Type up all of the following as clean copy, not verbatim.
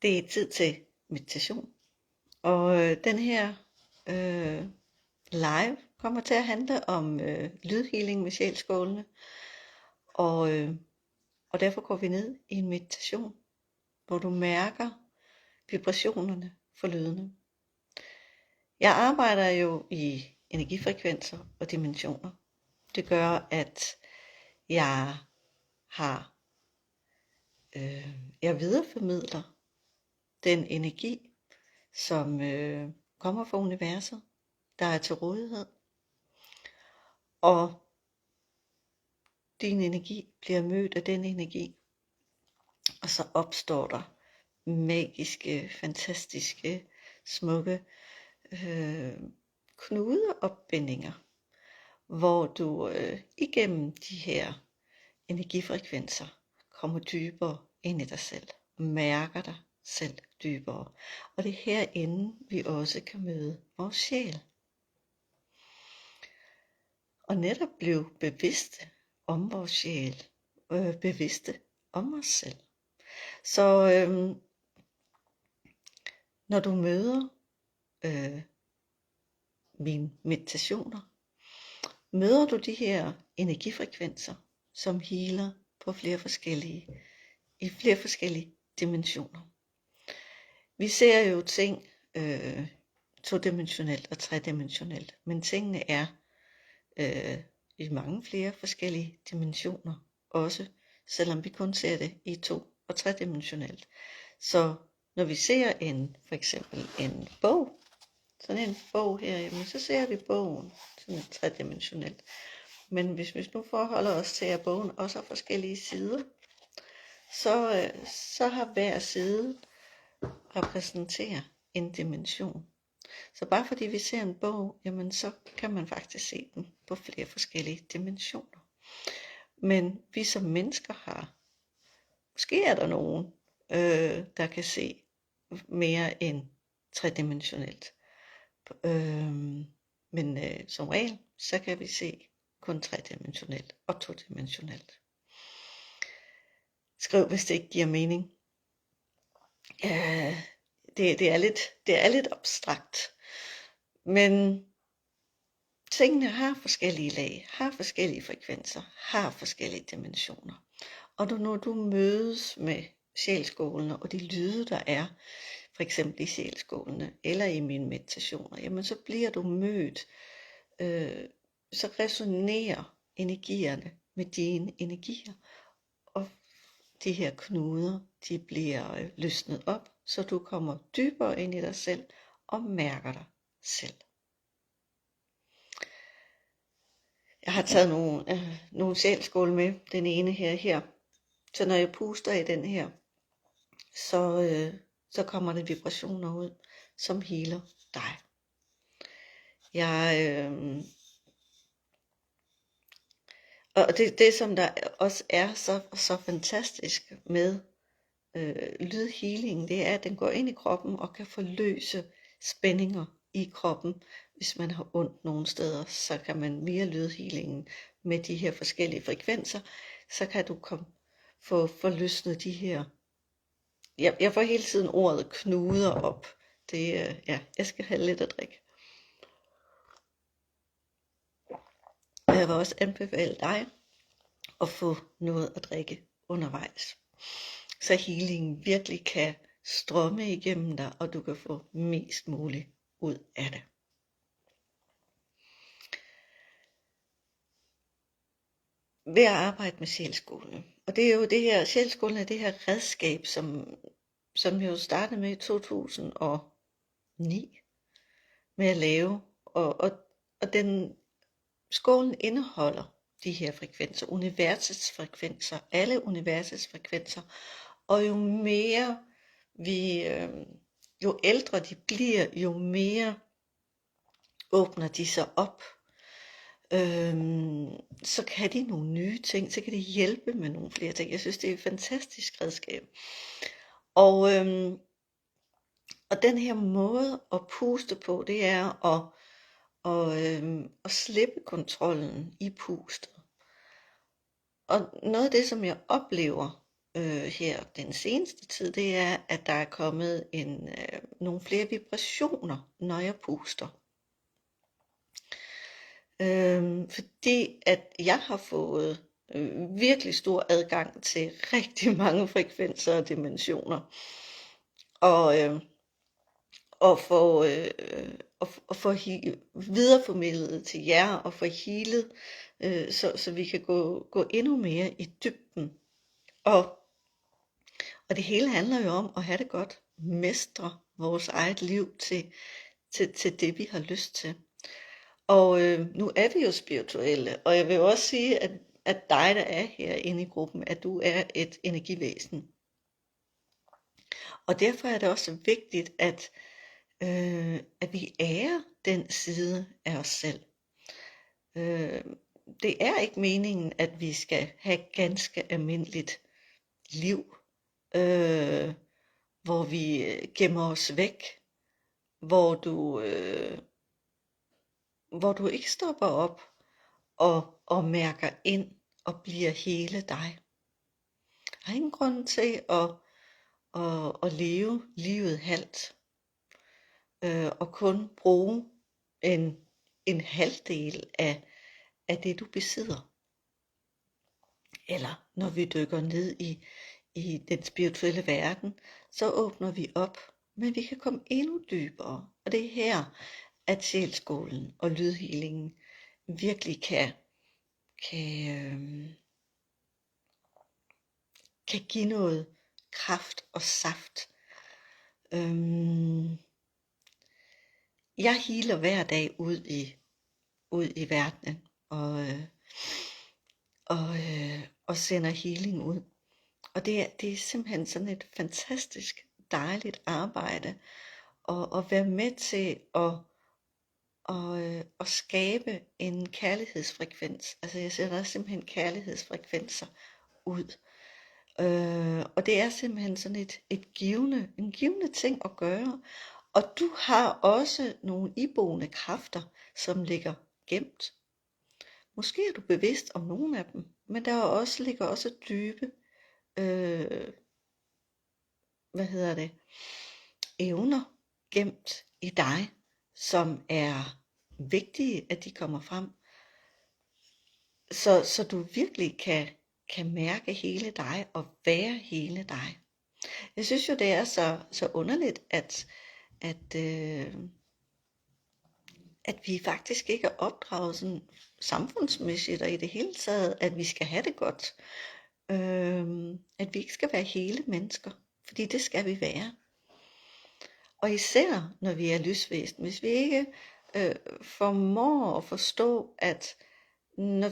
Det er tid til meditation. Og den her live kommer til at handle om lydhealing med sjælskålene. Og derfor går vi ned i en meditation, hvor du mærker vibrationerne for lydene. Jeg arbejder jo i energifrekvenser og dimensioner. Det gør, at jeg videreformidler den energi, som kommer fra universet, der er til rådighed. Og din energi bliver mødt af den energi, og så opstår der magiske, fantastiske, smukke knudeopbindinger, hvor du igennem de her energifrekvenser kommer dybere ind i dig selv, og mærker dig selv dybere. Og det er herinde, vi også kan møde vores sjæl. Og netop blive bevidste om vores sjæl, bevidste om os selv. Så når du møder mine meditationer, møder du de her energifrekvenser, som healer på i flere forskellige dimensioner. Vi ser jo ting todimensionelt og tredimensionelt, men tingene er i mange flere forskellige dimensioner også, selvom vi kun ser det i 2- og 3-dimensionelt. Så når vi ser for eksempel en bog, sådan en bog her, jamen, så ser vi bogen sådan 3-dimensionelt. Men hvis vi nu forholder os til, at bogen også har forskellige sider, så har hver side repræsenterer en dimension. Så bare fordi vi ser en bog, jamen så kan man faktisk se den på flere forskellige dimensioner. Men vi som mennesker måske er der nogen, der kan se mere end tredimensionelt. Men som regel, så kan vi se kun tredimensionelt og todimensionelt. Skriv, hvis det ikke giver mening. Det er lidt abstrakt. Men tingene har forskellige lag, har forskellige frekvenser, har forskellige dimensioner. Og når du mødes med sjælskålene og de lyde, der er, for eksempel i sjælskålene eller i mine meditationer, jamen så bliver du mødt, så resonerer energierne med dine energier, og de her knuder, de bliver løsnet op, så du kommer dybere ind i dig selv og mærker dig selv. Jeg har taget nogle sjælskål med, den ene her. Så når jeg puster i den her, så kommer der vibrationer ud, som healer dig. Og det som der også er så fantastisk med lydhealing, det er, at den går ind i kroppen og kan forløse spændinger i kroppen. Hvis man har ondt nogle steder, så kan man via lydhealingen med de her forskellige frekvenser, så kan du få forløsnet de her. Jeg får hele tiden ordet knuder op. Jeg skal have lidt at drikke. Jeg vil også anbefale dig at få noget at drikke undervejs, så healingen virkelig kan strømme igennem dig, og du kan få mest muligt ud af det. Ved at arbejde med sjælskålene, og det er jo det her, sjælskålene er det her redskab, som jeg jo startede med i 2009 med at lave, og den skålen indeholder de her frekvenser, universets frekvenser, alle universets frekvenser, og jo ældre de bliver, jo mere åbner de sig op. Så kan de nogle nye ting, så kan de hjælpe med nogle flere ting. Jeg synes, det er et fantastisk redskab. Og den her måde at puste på, det er at slippe kontrollen i pustet. Og noget af det, som jeg oplever her den seneste tid, det er, at der er kommet nogle flere vibrationer, når jeg puster. Fordi at jeg har fået virkelig stor adgang til rigtig mange frekvenser og dimensioner. Og få videreformidlet til jer og få healet, så vi kan gå endnu mere i dybden. Og det hele handler jo om at have det godt, mestre vores eget liv til det, vi har lyst til. Og nu er vi jo spirituelle, og jeg vil også sige, at dig, der er herinde i gruppen, at du er et energivæsen. Og derfor er det også vigtigt, at vi ærer den side af os selv. Det er ikke meningen, at vi skal have et ganske almindeligt liv, hvor vi gemmer os væk, hvor du ikke stopper op og mærker ind og bliver hele dig. Der er ingen grund til at leve livet halvt og kun bruge en halvdel af det, du besidder. Eller når vi dykker ned i den spirituelle verden, så åbner vi op, men vi kan komme endnu dybere. Og det er her, at sjælskolen og lydhealingen virkelig kan give noget kraft og saft. Jeg healer hver dag ud i verdenen og sender healing ud. Og det er simpelthen sådan et fantastisk dejligt arbejde at være med til at skabe en kærlighedsfrekvens. Altså jeg sætter simpelthen kærlighedsfrekvenser ud. Og det er simpelthen sådan en givende ting at gøre. Og du har også nogle iboende kræfter, som ligger gemt. Måske er du bevidst om nogle af dem, men der ligger også dybe evner gemt i dig, som er vigtige, at de kommer frem. Så du virkelig kan mærke hele dig og være hele dig. Jeg synes jo, det er så underligt, at vi faktisk ikke er opdraget sådan samfundsmæssigt og i det hele taget, at vi skal have det godt. At vi ikke skal være hele mennesker, fordi det skal vi være. Og især når vi er lysvæsen, hvis vi ikke formår at forstå, at når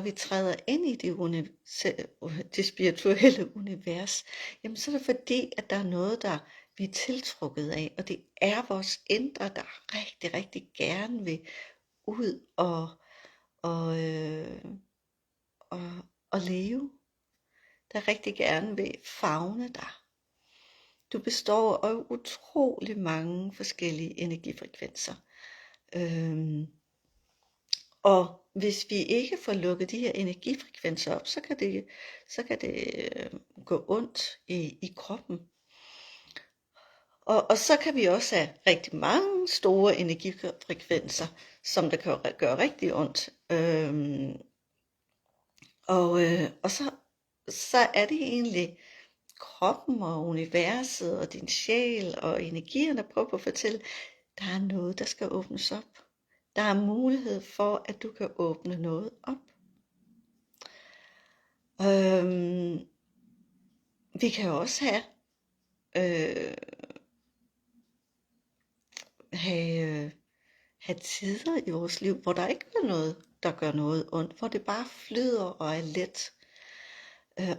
vi træder ind i det spirituelle univers, jamen så er det fordi, at der er noget, vi er tiltrukket af, og det er vores indre, der rigtig, rigtig gerne vil ud og leve, der rigtig gerne vil favne dig. Du består af utrolig mange forskellige energifrekvenser. Og hvis vi ikke får lukket de her energifrekvenser op, så kan det gå ondt i kroppen. Og så kan vi også have rigtig mange store energifrekvenser, som der kan gøre rigtig ondt. Og så er det egentlig kroppen og universet og din sjæl og energierne prøver på at fortælle, der er noget, der skal åbnes op. Der er mulighed for, at du kan åbne noget op. Vi kan også have tider i vores liv, hvor der ikke er noget, der gør noget ondt, hvor det bare flyder og er let.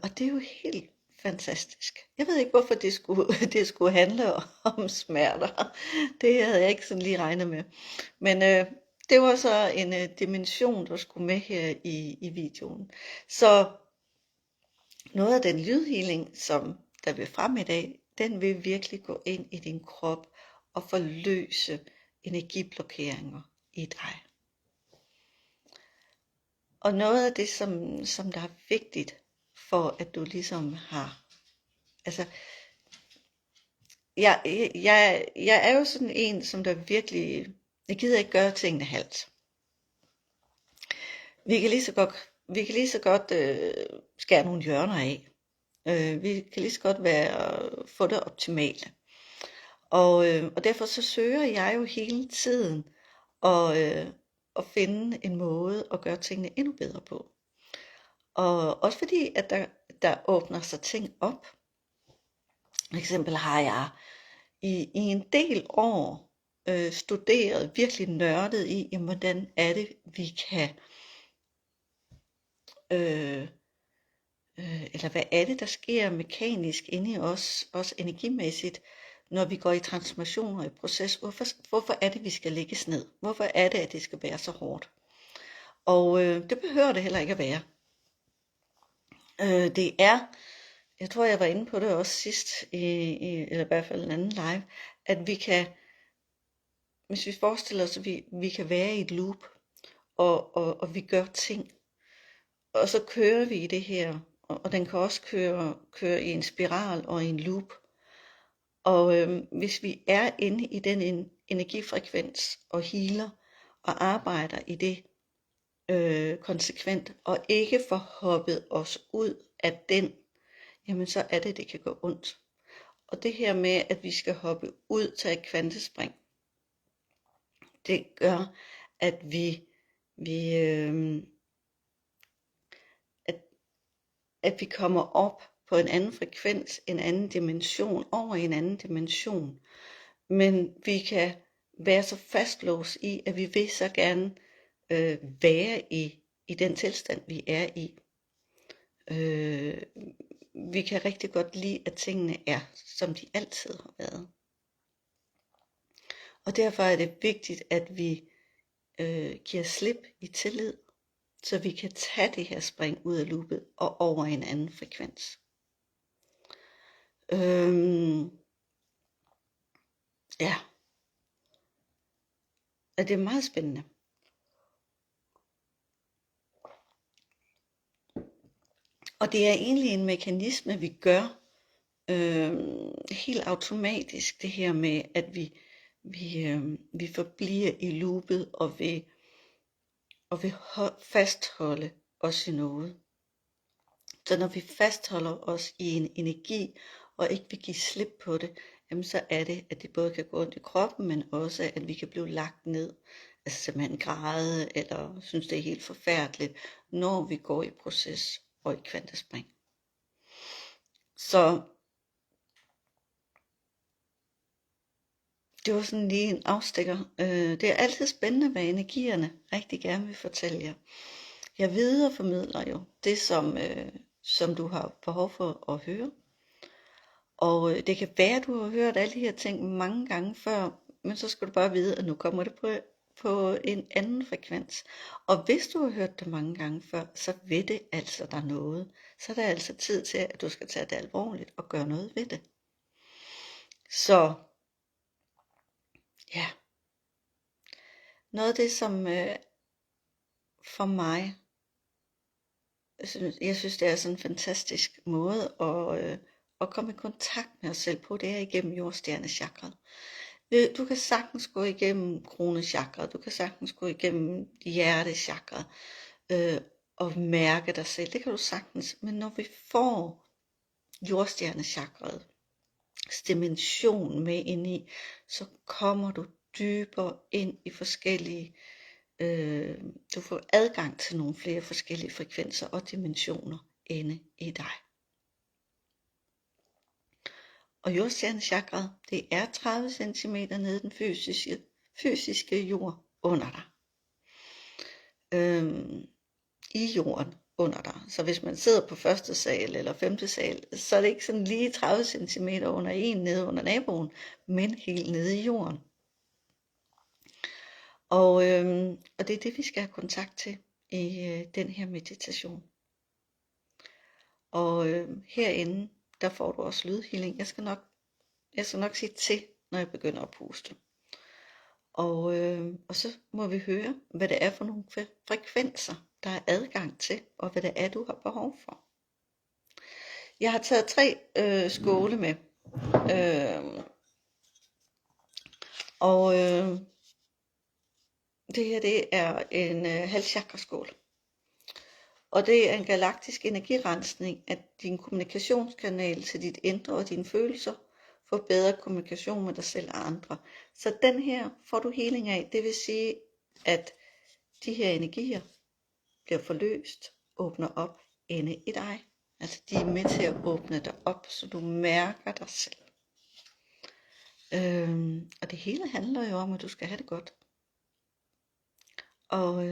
Og det er jo helt fantastisk. Jeg ved ikke, hvorfor det skulle handle om smerter. Det havde jeg ikke sådan lige regnet med. Men det var så en dimension, der skulle med her i videoen. Så noget af den lydhealing, som der vil frem i dag, den vil virkelig gå ind i din krop og forløse energiblokeringer i dig. Og noget af det, som der er vigtigt for at du ligesom har, altså, jeg er jo sådan en, som der virkelig, jeg gider ikke gøre tingene halvt. Vi kan lige så godt skære nogle hjørner af. Vi kan lige så godt få det optimale. Og derfor så søger jeg jo hele tiden at finde en måde at gøre tingene endnu bedre på. Og også fordi, at der åbner sig ting op. For eksempel har jeg i en del år studeret, virkelig nørdet i, jamen, hvordan er det, vi kan, eller hvad er det, der sker mekanisk inde i os, også energimæssigt, når vi går i transformationer i proces. Hvorfor er det, vi skal lægges ned? Hvorfor er det, at det skal være så hårdt? Og det behøver det heller ikke at være. Det er, jeg tror jeg var inde på det også sidst, eller i hvert fald en anden live, at vi kan, hvis vi forestiller os, at vi kan være i et loop, og vi gør ting, og så kører vi i det her, og den kan også køre i en spiral og i en loop. Og hvis vi er inde i den energifrekvens og healer og arbejder i det konsekvent, og ikke får hoppet os ud af den, jamen så er det kan gå ondt. Og det her med, at vi skal hoppe ud til et kvantespring, det gør, at at vi kommer op på en anden frekvens, en anden dimension, over i en anden dimension. Men vi kan være så fastlåst i, at vi vil så gerne være i den tilstand, vi er i. Vi kan rigtig godt lide, at tingene er, som de altid har været. Og derfor er det vigtigt, at vi giver slip i tillid, så vi kan tage det her spring ud af loopet og over i en anden frekvens. Ja. Og det er meget spændende. Og det er egentlig en mekanisme, vi gør helt automatisk, det her med, at vi forbliver i loopet og vil fastholde os i noget. Så når vi fastholder os i en energi, og ikke vil give slip på det, jamen så er det, at det både kan gå ondt i kroppen, men også, at vi kan blive lagt ned, altså simpelthen græde, eller synes det er helt forfærdeligt, når vi går i proces og i kvantespring. Så det var sådan lige en afstikker. Det er altid spændende, hvad energierne rigtig gerne vil fortælle jer. Jeg videreformidler jo det, som du har behov for at høre. Og det kan være, at du har hørt alle de her ting mange gange før, men så skal du bare vide, at nu kommer det på en anden frekvens. Og hvis du har hørt det mange gange før, så ved det altså der noget. Så er der altså tid til, at du skal tage det alvorligt og gøre noget ved det. Så ja, noget af det, som for mig, jeg synes, det er sådan en fantastisk måde at komme i kontakt med os selv på, det er igennem jordstjernechakret. Du kan sagtens gå igennem kronechakret, du kan sagtens gå igennem hjertechakret og mærke dig selv, det kan du sagtens, men når vi får jordstjernechakret, dimension med ind i, så kommer du dybere ind i forskellige, du får adgang til nogle flere forskellige frekvenser og dimensioner inde i dig. Og jordstjernechakret, det er 30 cm nede den fysiske jord under dig. I jorden under dig. Så hvis man sidder på første sal eller femte sal, så er det ikke sådan lige 30 cm under en nede under naboen, men helt nede i jorden. Og det er det, vi skal have kontakt til i den her meditation. Og herinde, der får du også lydhealing. Jeg skal nok sige til, når jeg begynder at puste. Og så må vi høre, hvad det er for nogle frekvenser, der er adgang til, og hvad det er, du har behov for. Jeg har taget 3 skåle med. Og det her, det er en halvchakraskål. Og det er en galaktisk energirensning af din kommunikationskanal til dit indre og dine følelser, for bedre kommunikation med dig selv og andre. Så den her får du healing af. Det vil sige, at de her energier bliver forløst, åbner op inde i dig. Altså de er med til at åbne dig op, så du mærker dig selv. Og det hele handler jo om, at du skal have det godt. Og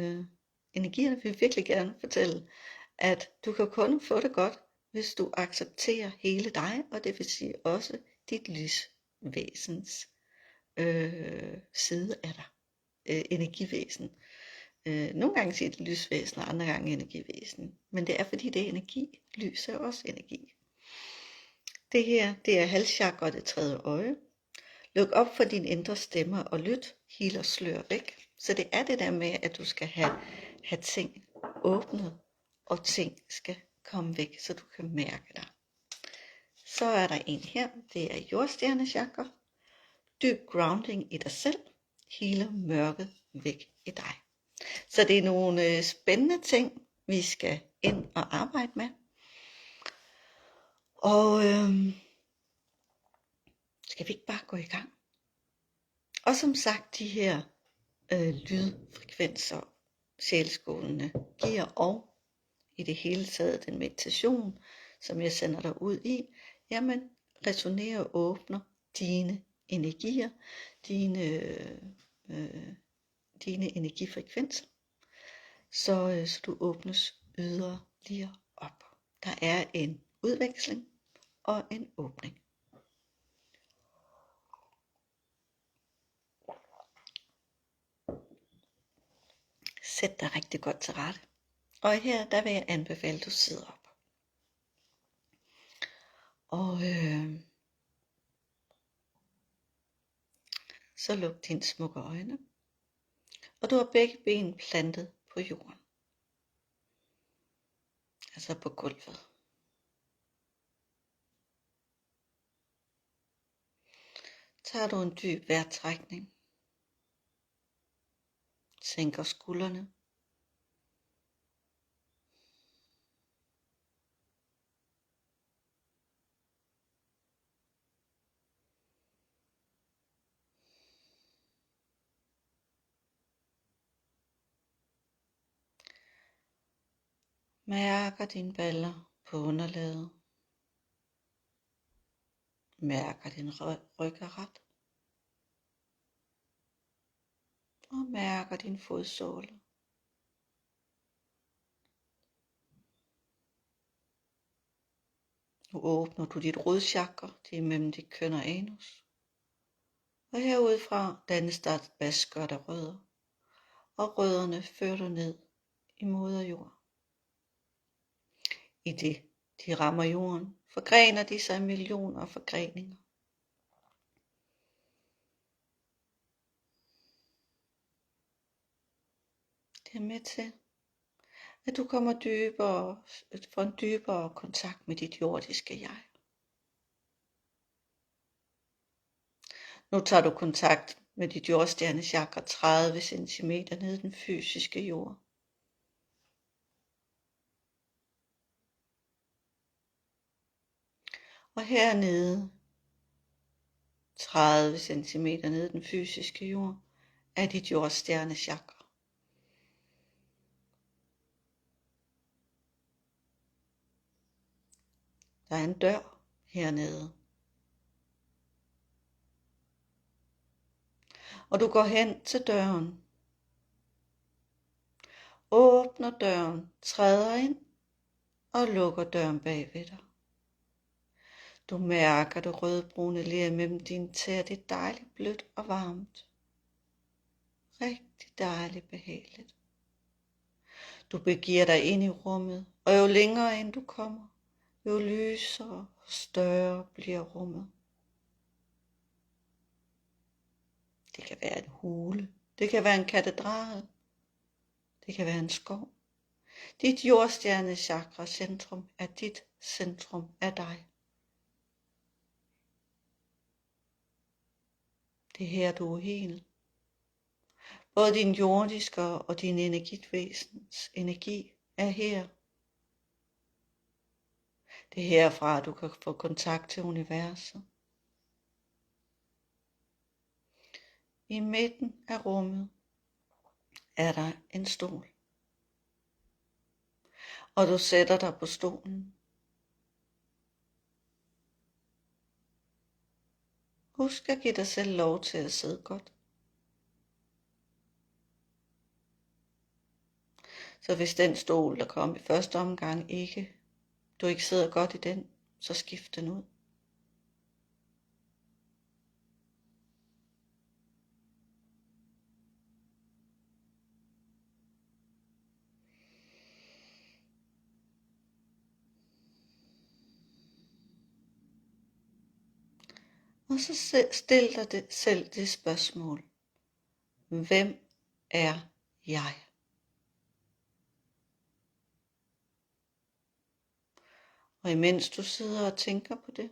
energierne vil virkelig gerne fortælle, at du kan kun få det godt, hvis du accepterer hele dig, og det vil sige også dit lysvæsens side af dig, energivæsen. Nogle gange siger det lysvæsen, og andre gange energivæsen, men det er fordi det er energi. Lys er også energi. Det her, det er halschakra og det 3. øje. Luk op for din indre stemme og lyt, heal og slør væk. Så det er det der med, at du skal have ting åbnet, og ting skal komme væk, så du kan mærke dig. Så er der en her, det er jordstjernechakra. Dyb grounding i dig selv, healer mørket væk i dig. Så det er nogle spændende ting, vi skal ind og arbejde med. Og skal vi ikke bare gå i gang? Og som sagt, de her lydfrekvenser, sjæleskolene giver, og i det hele taget den meditation, som jeg sender dig ud i, jamen resonerer og åbner dine energier, dine energifrekvenser, så du åbnes yderligere op. Der er en udveksling og en åbning. Sæt dig rigtig godt til rette. Og her, der vil jeg anbefale, at du sidder op. Og så luk dine smukke øjne. Og du har begge ben plantet på jorden. Altså på gulvet. Tager du en dyb vejrtrækning. Sænker skuldrene. Mærker dine baller på underlaget. Mærker din ryg er ret. Og mærker din fodsåle. Nu åbner du dit rodchakra, det er mellem dit køn og anus. Og herudfra dannes der et basskørt af rødder. Og rødderne fører du ned i moder jord. I det de rammer jorden, forgrener de sig i millioner af forgreninger. Det er med til, at du kommer dybere, får en dybere kontakt med dit jordiske jeg. Nu tager du kontakt med dit jordstjernechakra 30 cm ned i den fysiske jord. Og hernede, 30 cm ned i den fysiske jord, er dit jordstjernechakra. Der er en dør hernede. Og du går hen til døren. Åbner døren, træder ind og lukker døren bag ved dig. Du mærker det rødbrune ler mellem dine tæer. Det er dejligt blødt og varmt. Rigtig dejligt behageligt. Du begiver dig ind i rummet, og jo længere ind du kommer, jo lysere og større bliver rummet. Det kan være en hule, det kan være en katedral, det kan være en skov, Dit jordstjerne chakra centrum er dit centrum af dig. Det er her, du er hel. Både din jordiske og din energivæsens energi er her. Det er herfra, du kan få kontakt til universet. I midten af rummet er der en stol. Og du sætter dig på stolen. Husk at give dig selv lov til at sidde godt. Så hvis den stol, der kom i første omgang, du ikke sidder godt i den, så skift den ud. Og så stil dig selv det spørgsmål. Hvem er jeg? Og imens du sidder og tænker på det,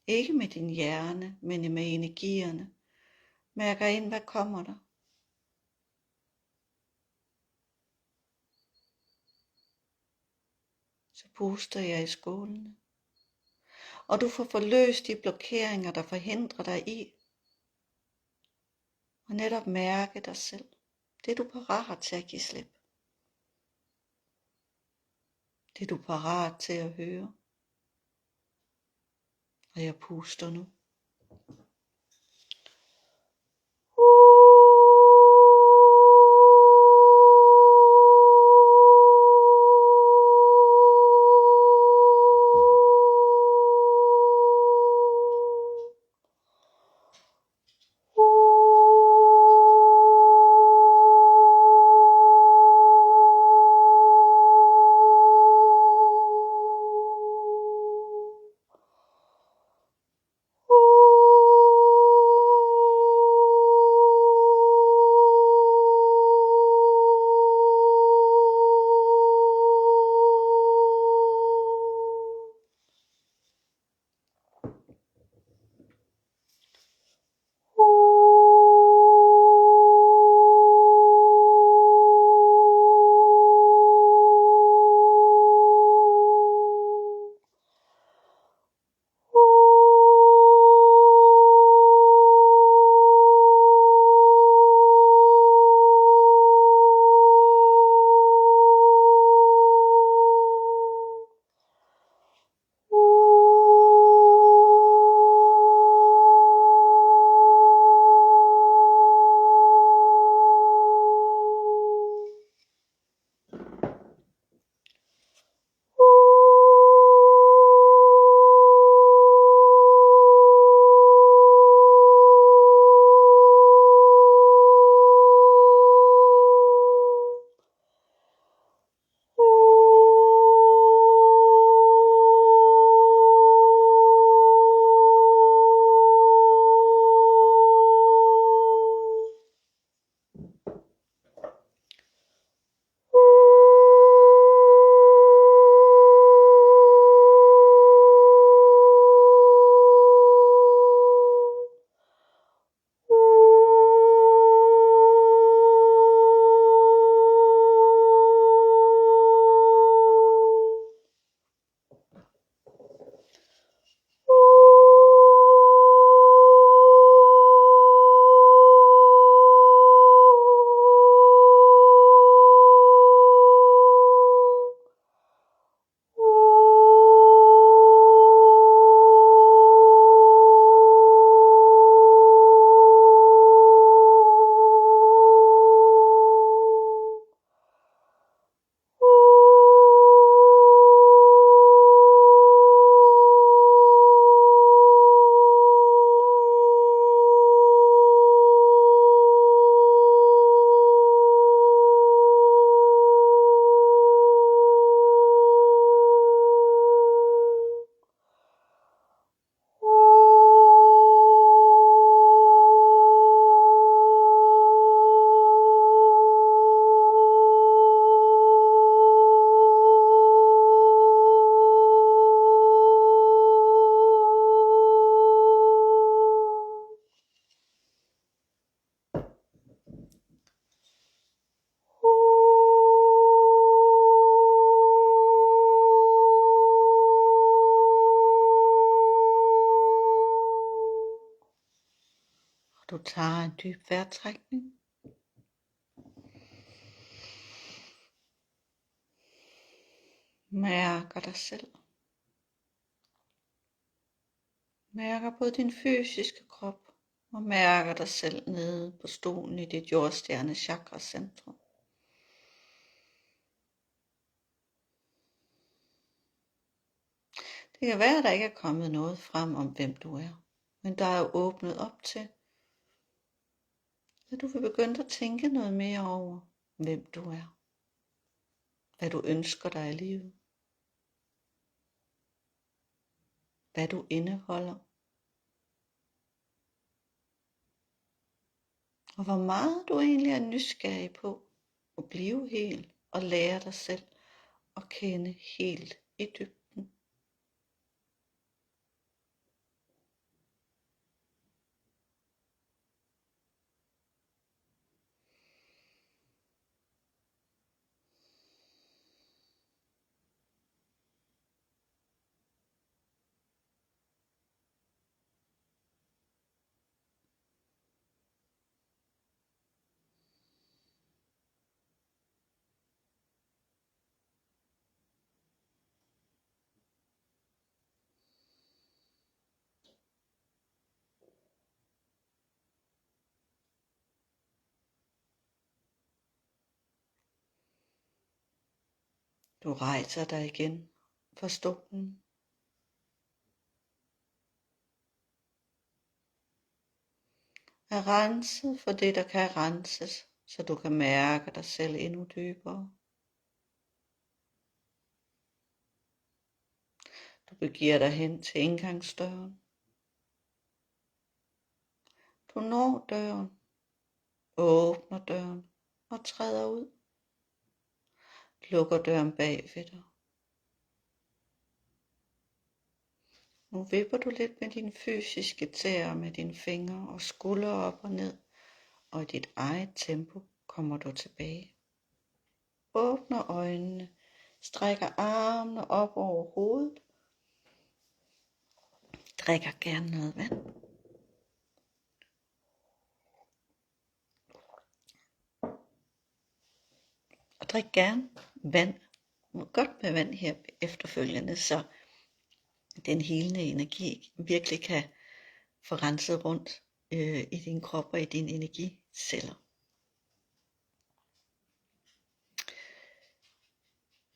ikke med din hjerne, men med energierne, mærker ind, hvad kommer der? Så puster jeg i skålene. Og du får forløst de blokeringer, der forhindrer dig i at netop mærke dig selv. Det er du parat til at give slip. Det er du parat til at høre. Og jeg puster nu. Du tager en dyb vejrtrækning. Mærker dig selv. Mærker både din fysiske krop og mærker dig selv nede på stolen i dit jordstjerne chakracentrum. Det kan være, at der ikke er kommet noget frem om, hvem du er, men der er åbnet op til, at du vil begynde at tænke noget mere over, hvem du er. Hvad du ønsker dig i livet. Hvad du indeholder. Og hvor meget du egentlig er nysgerrig på at blive hel og lære dig selv at kende helt i dybden. Du rejser dig igen fra stolen. Er renset for det, der kan renses, så du kan mærke dig selv endnu dybere. Du begiver dig hen til indgangsdøren. Du når døren, åbner døren og træder ud. Lukker døren bag ved dig. Nu vipper du lidt med dine fysiske tæer med dine fingre og skuldre op og ned, og i dit eget tempo kommer du tilbage. Åbner øjnene, strækker armene op over hovedet, drikker gerne noget vand. Og drik gerne vand. Godt med vand her efterfølgende, så den helende energi virkelig kan få renset rundt i din krop og i dine energiceller.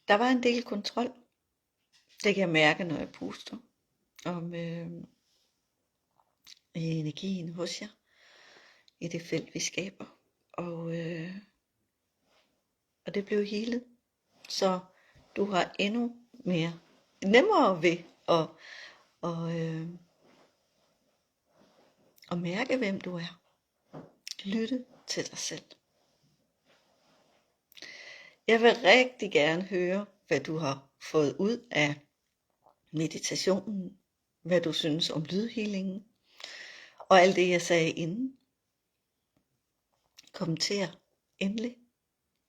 Der var en del kontrol. Det kan jeg mærke, når jeg puster om energien hos jer i det felt, vi skaber. Og det blev healet. Så du har endnu mere nemmere ved at mærke, hvem du er. Lytte til dig selv. Jeg vil rigtig gerne høre, hvad du har fået ud af meditationen, hvad du synes om lydhealingen, og alt det, jeg sagde inden. Kommenter endelig.